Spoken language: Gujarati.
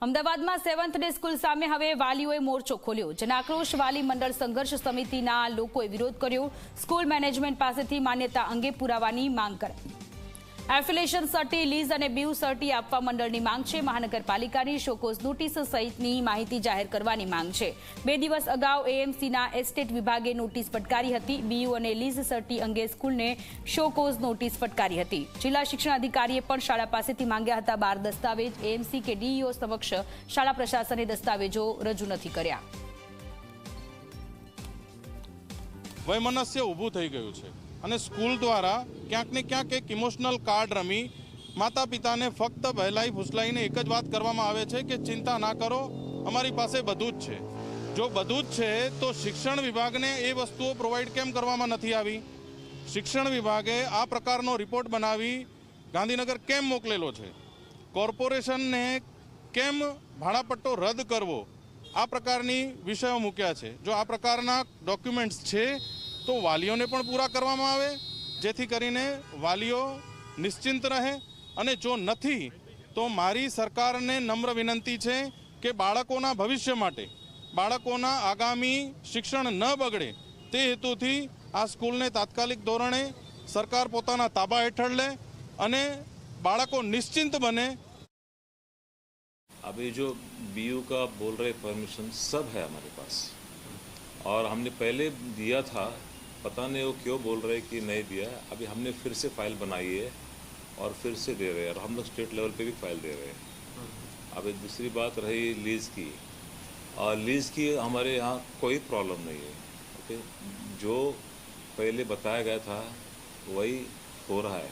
અમદાવાદમાં 7th ડે સ્કૂલ સામે હવે વાલીઓએ મોરચો ખોલ્યો, જેના આક્રોશ વાલી મંડળ સંઘર્ષ સમિતિના લોકોએ વિરોધ કર્યો। સ્કૂલ મેનેજમેન્ટ પાસેથી માન્યતા અંગે પુરાવાની માંગ કરાઈ। એફિલિએશન સર્ટી, લીઝ અને બીયુ સર્ટી આપવા મંડળની માંગ છે। મહાનગરપાલિકાની શોકોઝ નોટિસ સહિતની માહિતી જાહેર કરવાની માંગ છે। 2 દિવસ અગાઉ એએમસીના એસ્ટેટ વિભાગે નોટિસ ફટકારી હતી। બીયુ અને લીઝ સર્ટી અંગે સ્કૂલને શોકોઝ નોટિસ ફટકારી હતી। જિલ્લા શિક્ષણ અધિકારીએ પણ શાળા પાસેથી માંગ્યા હતા 12 દસ્તાવેજ। એએમસી કે ડીઈઓ સમક્ષ શાળા પ્રશાસને દસ્તાવેજો રજૂ નથી કર્યા। વૈમનસ્ય ઊભું થઈ ગયું છે અને સ્કૂલ દ્વારા ક્યાંક ને ક્યાંક એક ઇમોશનલ કાર્ડ રમી માતા પિતાને ફક્ત બહેલાઈ ફૂસલાઈને એક જ વાત કરવામાં આવે છે કે ચિંતા ના કરો, અમારી પાસે બધું જ છે। જો બધું જ છે તો શિક્ષણ વિભાગને એ વસ્તુઓ પ્રોવાઈડ કેમ કરવામાં નથી આવી? શિક્ષણ વિભાગે આ પ્રકારનો રિપોર્ટ બનાવી ગાંધીનગર કેમ મોકલેલો છે? કોર્પોરેશનને કેમ ભાડાપટ્ટો રદ કરવો? આ પ્રકારની વિષયો મૂક્યા છે। જો આ પ્રકારના ડોક્યુમેન્ટ્સ છે તો વાલીઓને પણ પૂરા કરવામાં આવે, જેથી કરીને વાલીઓ નિશ્ચિંત રહે। અને જો નથી તો મારી સરકારને નમ્ર વિનંતી છે કે બાળકોના ભવિષ્ય માટે, બાળકોના આગામી શિક્ષણ ન બગડે તે હેતુથી આ સ્કૂલને તાત્કાલિક ધોરણે સરકાર પોતાના તાબા હેઠળ લે અને બાળકો નિશ્ચિંત બને। अभी जो बीयू का बोल रहे परमिशन सब है हमारे पास और हमने पहले दिया था, पता नहीं वो क्यों बोल रहे कि नहीं दिया। अभी हमने फिर से फाइल बनाई है और फिर से दे रहे हैं और हम लोग स्टेट लेवल पे भी फाइल दे रहे हैं। अभी दूसरी बात रही लीज़ की, और लीज़ की हमारे यहाँ कोई प्रॉब्लम नहीं है। ओके, जो पहले बताया गया था वही हो रहा है।